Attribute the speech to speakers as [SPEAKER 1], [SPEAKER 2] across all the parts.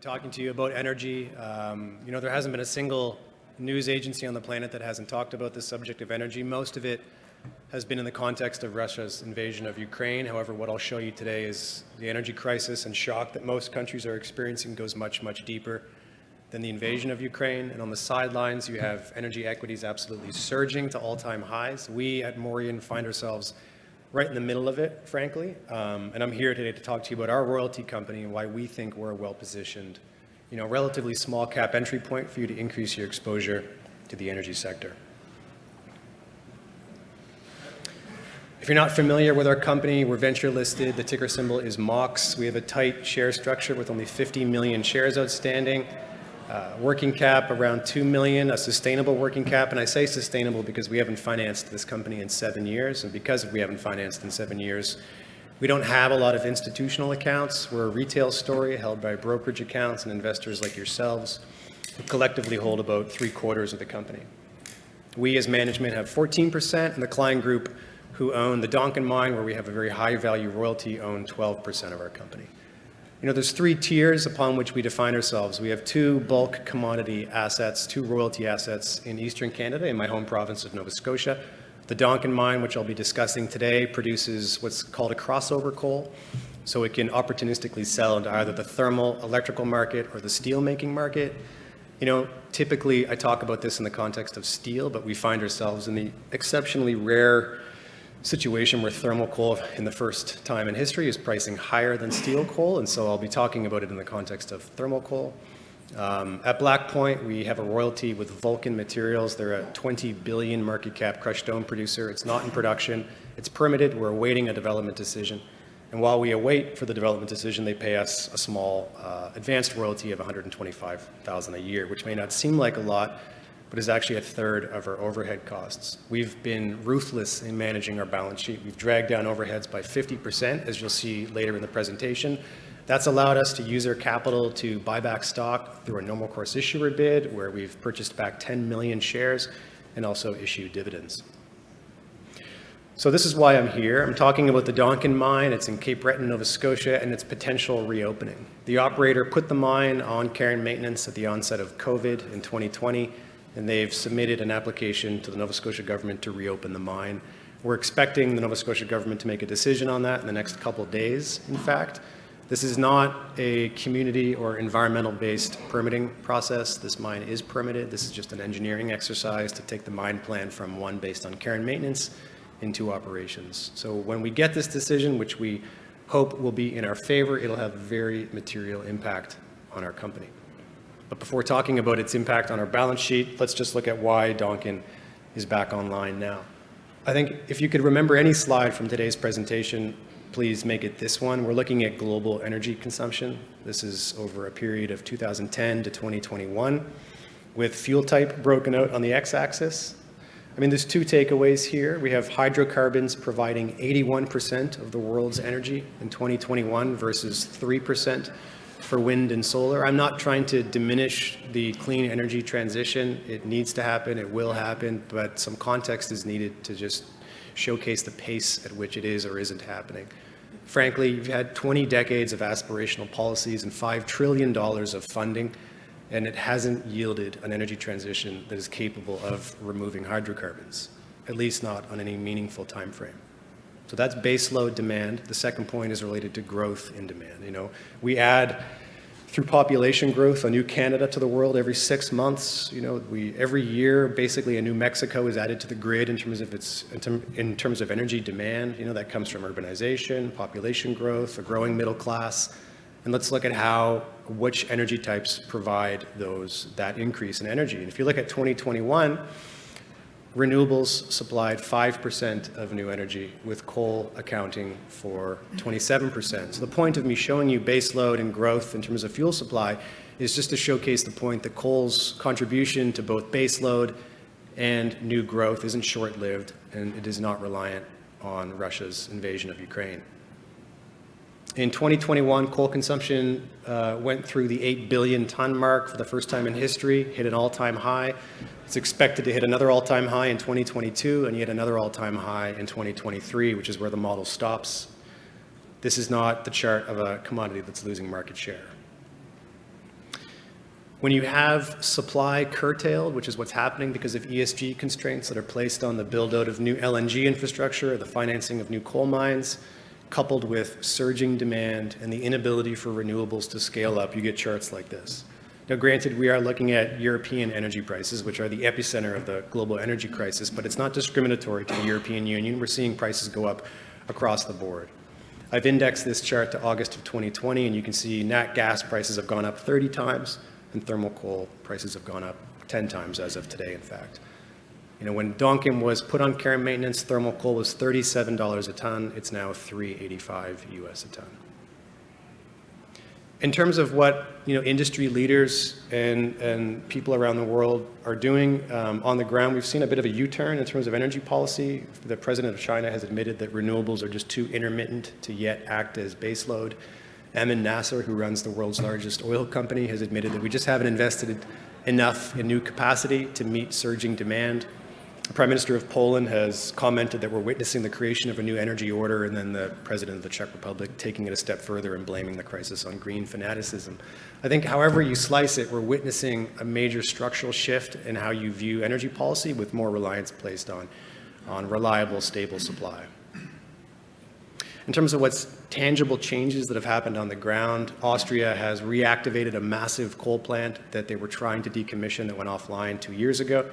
[SPEAKER 1] talking to you about energy. There hasn't been a single news agency on the planet that hasn't talked about the subject of energy. Most of it has been in the context of Russia's invasion of Ukraine. However, what I'll show you today is the energy crisis and shock that most countries are experiencing goes much, much deeper than the invasion of Ukraine. And on the sidelines, you have energy equities absolutely surging to all-time highs. We at Morien find ourselves right in the middle of it, frankly. And I'm here today to talk to you about our royalty company and why we think we're well-positioned, relatively small cap entry point for you to increase your exposure to the energy sector. If you're not familiar with our company, we're venture listed. The ticker symbol is MOX. We have a tight share structure with only 50 million shares outstanding. Working cap around 2 million, a sustainable working cap. And I say sustainable because we haven't financed this company in 7 years. And because we haven't financed in 7 years, we don't have a lot of institutional accounts. We're a retail story held by brokerage accounts and investors like yourselves who collectively hold about 3/4 of the company. We as management have 14%, and the client group who own the Donken Mine, where we have a very high value royalty, own 12% of our company. There's 3 tiers upon which we define ourselves. We have 2 bulk commodity assets, 2 royalty assets in Eastern Canada, in my home province of Nova Scotia. The Donken Mine, which I'll be discussing today, produces what's called a crossover coal. So it can opportunistically sell into either the thermal electrical market or the steel making market. Typically I talk about this in the context of steel, but we find ourselves in the exceptionally rare situation where thermal coal in the first time in history is pricing higher than steel coal, and so I'll be talking about it in the context of thermal coal. At Black Point, we have a royalty with Vulcan Materials. They're a 20 billion market cap crushed stone producer. It's not in production. It's permitted. We're awaiting a development decision. And while we await for the development decision, they pay us a small advanced royalty of $125,000 a year, which may not seem like a lot, but is actually a third of our overhead costs. We've been ruthless in managing our balance sheet. We've dragged down overheads by 50%, as you'll see later in the presentation. That's allowed us to use our capital to buy back stock through a normal course issuer bid, where we've purchased back 10 million shares and also issued dividends. So this is why I'm here. I'm talking about the Donken Mine. It's in Cape Breton, Nova Scotia, and its potential reopening. The operator put the mine on care and maintenance at the onset of COVID in 2020. And they've submitted an application to the Nova Scotia government to reopen the mine. We're expecting the Nova Scotia government to make a decision on that in the next couple of days, in fact. This is not a community or environmental-based permitting process. This mine is permitted. This is just an engineering exercise to take the mine plan from one based on care and maintenance into operations. So when we get this decision, which we hope will be in our favor, it'll have very material impact on our company. But before talking about its impact on our balance sheet, let's just look at why Donken is back online now. I think if you could remember any slide from today's presentation, please make it this one. We're looking at global energy consumption. This is over a period of 2010 to 2021, with fuel type broken out on the x-axis. There's 2 takeaways here. We have hydrocarbons providing 81% of the world's energy in 2021 versus 3% for wind and solar. I'm not trying to diminish the clean energy transition. It needs to happen, it will happen, but some context is needed to just showcase the pace at which it is or isn't happening. Frankly, you've had 20 decades of aspirational policies and $5 trillion of funding, and it hasn't yielded an energy transition that is capable of removing hydrocarbons, at least not on any meaningful time frame. So that's baseload demand. The second point is related to growth in demand. We add, through population growth, a new Canada to the world every 6 months. Every year, basically, a new Mexico is added to the grid in terms of energy demand. That comes from urbanization, population growth, a growing middle class. And let's look at which energy types provide that increase in energy. And if you look at 2021, renewables supplied 5% of new energy, with coal accounting for 27%. So the point of me showing you baseload and growth in terms of fuel supply is just to showcase the point that coal's contribution to both baseload and new growth isn't short-lived, and it is not reliant on Russia's invasion of Ukraine. In 2021, coal consumption went through the 8 billion ton mark for the first time in history, hit an all-time high. It's expected to hit another all-time high in 2022 and yet another all-time high in 2023, which is where the model stops. This is not the chart of a commodity that's losing market share. When you have supply curtailed, which is what's happening because of ESG constraints that are placed on the build-out of new LNG infrastructure, the financing of new coal mines, coupled with surging demand and the inability for renewables to scale up, you get charts like this. Now, granted, we are looking at European energy prices, which are the epicenter of the global energy crisis, but it's not discriminatory to the European Union. We're seeing prices go up across the board. I've indexed this chart to August of 2020, and you can see nat gas prices have gone up 30 times, and thermal coal prices have gone up 10 times as of today, in fact. You know, when Donken was put on care and maintenance, thermal coal was $37 a ton. It's now $3.85 US a ton. In terms of what industry leaders and people around the world are doing on the ground, we've seen a bit of a U-turn in terms of energy policy. The president of China has admitted that renewables are just too intermittent to yet act as baseload. Emin Nasser, who runs the world's largest oil company, has admitted that we just haven't invested enough in new capacity to meet surging demand. The Prime Minister of Poland has commented that we're witnessing the creation of a new energy order, and then the President of the Czech Republic taking it a step further and blaming the crisis on green fanaticism. I think however you slice it, we're witnessing a major structural shift in how you view energy policy, with more reliance placed on reliable, stable supply. In terms of what's tangible changes that have happened on the ground, Austria has reactivated a massive coal plant that they were trying to decommission that went offline 2 years ago.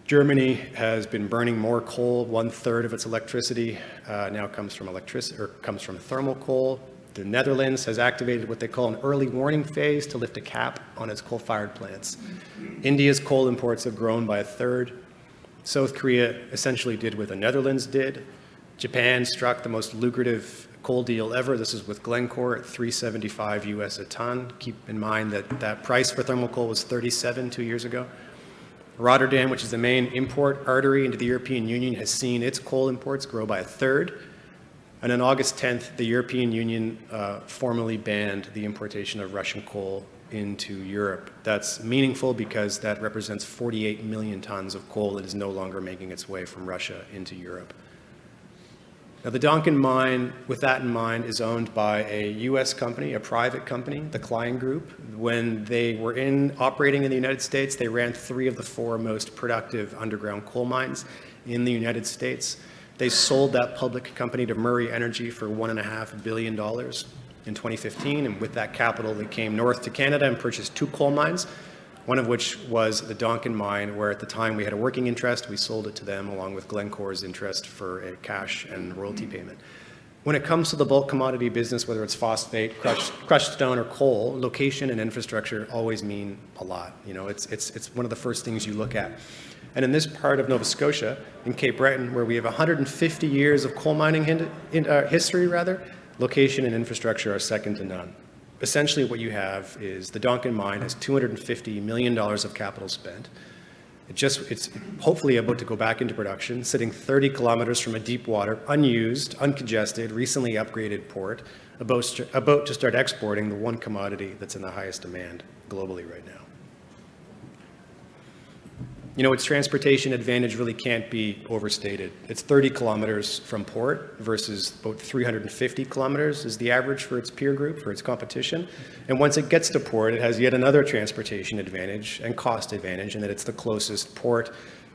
[SPEAKER 1] Germany has been burning more coal. 1/3 of its electricity now comes from thermal coal. The Netherlands has activated what they call an early warning phase to lift a cap on its coal-fired plants. India's coal imports have grown by 1/3. South Korea essentially did what the Netherlands did. Japan struck the most lucrative coal deal ever. This is with Glencore at $3.75 US a ton. Keep in mind that that price for thermal coal was $37 2 years ago. Rotterdam, which is the main import artery into the European Union, has seen its coal imports grow by 1/3. And on August 10th, the European Union formally banned the importation of Russian coal into Europe. That's meaningful because that represents 48 million tons of coal that is no longer making its way from Russia into Europe. Now, the Duncan Mine, with that in mind, is owned by a U.S. company, a private company, the Klein Group. When they were operating in the United States, they ran 3 of the 4 most productive underground coal mines in the United States. They sold that public company to Morien Energy for $1.5 billion in 2015, and with that capital, they came north to Canada and purchased 2 coal mines, one of which was the Donken Mine, where at the time we had a working interest. We sold it to them along with Glencore's interest for a cash and royalty payment. When it comes to the bulk commodity business, whether it's phosphate, crushed stone, or coal, location and infrastructure always mean a lot. It's one of the first things you look at. And in this part of Nova Scotia, in Cape Breton, where we have 150 years of coal mining history, location and infrastructure are second to none. Essentially what you have is the Donken Mine has $250 million of capital spent. It's hopefully about to go back into production, sitting 30 kilometers from a deep water, unused, uncongested, recently upgraded port, about to start exporting the one commodity that's in the highest demand globally right now. Its transportation advantage really can't be overstated. It's 30 kilometers from port versus about 350 kilometers is the average for its peer group, for its competition. And once it gets to port, it has yet another transportation advantage and cost advantage in that it's the closest port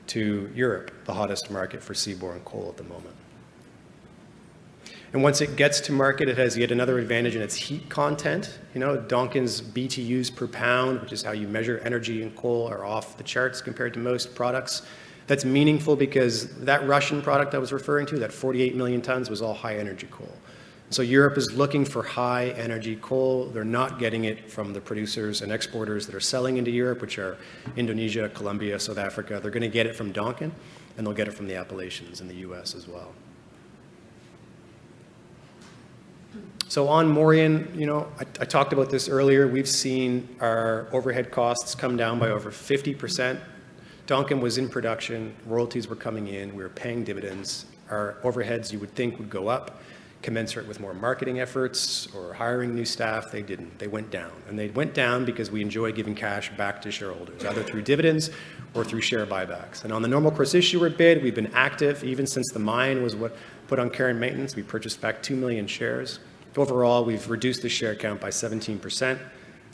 [SPEAKER 1] to Europe, the hottest market for seaborne coal at the moment. And once it gets to market, it has yet another advantage in its heat content. Donken's BTUs per pound, which is how you measure energy in coal, are off the charts compared to most products. That's meaningful because that Russian product I was referring to, that 48 million tons, was all high energy coal. So Europe is looking for high energy coal. They're not getting it from the producers and exporters that are selling into Europe, which are Indonesia, Colombia, South Africa. They're going to get it from Donken, and they'll get it from the Appalachians in the US as well. So on Morien, I talked about this earlier. We've seen our overhead costs come down by over 50%. Donken was in production, royalties were coming in, we were paying dividends. Our overheads, you would think, would go up, commensurate with more marketing efforts or hiring new staff. They didn't. They went down. And they went down because we enjoy giving cash back to shareholders, either through dividends or through share buybacks. And on the normal course issuer bid, we've been active even since the mine was put on care and maintenance. We purchased back 2 million shares. Overall, we've reduced the share count by 17%.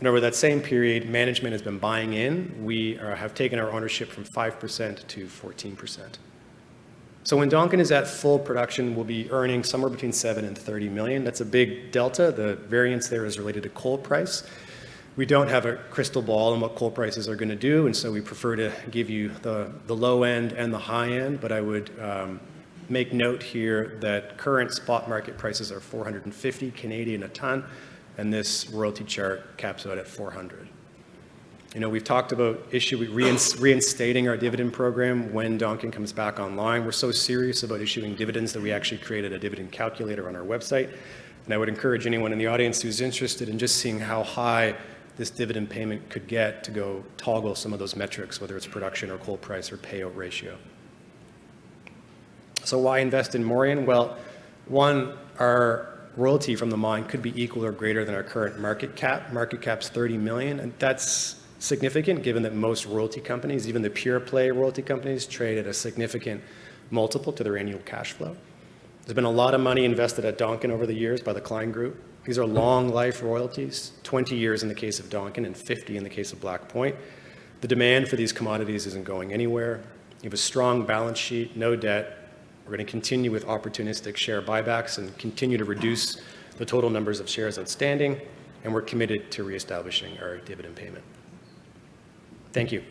[SPEAKER 1] And over that same period, management has been buying in. We have taken our ownership from 5% to 14%. So when Donken is at full production, we'll be earning somewhere between 7 and 30 million. That's a big delta. The variance there is related to coal price. We don't have a crystal ball on what coal prices are going to do, and so we prefer to give you the low end and the high end, but I would make note here that current spot market prices are 450 Canadian a ton, and this royalty chart caps out at 400. You know, we've talked about reinstating our dividend program when Donken comes back online. We're so serious about issuing dividends that we actually created a dividend calculator on our website, and I would encourage anyone in the audience who's interested in just seeing how high this dividend payment could get to go toggle some of those metrics, whether it's production or coal price or payout ratio. So why invest in Morien? Well, one, our royalty from the mine could be equal or greater than our current market cap. Market cap's 30 million, and that's significant given that most royalty companies, even the pure play royalty companies, trade at a significant multiple to their annual cash flow. There's been a lot of money invested at Donken over the years by the Klein Group. These are long life royalties, 20 years in the case of Donken and 50 in the case of Black Point. The demand for these commodities isn't going anywhere. You have a strong balance sheet, no debt. We're going to continue with opportunistic share buybacks and continue to reduce the total numbers of shares outstanding, and we're committed to reestablishing our dividend payment. Thank you.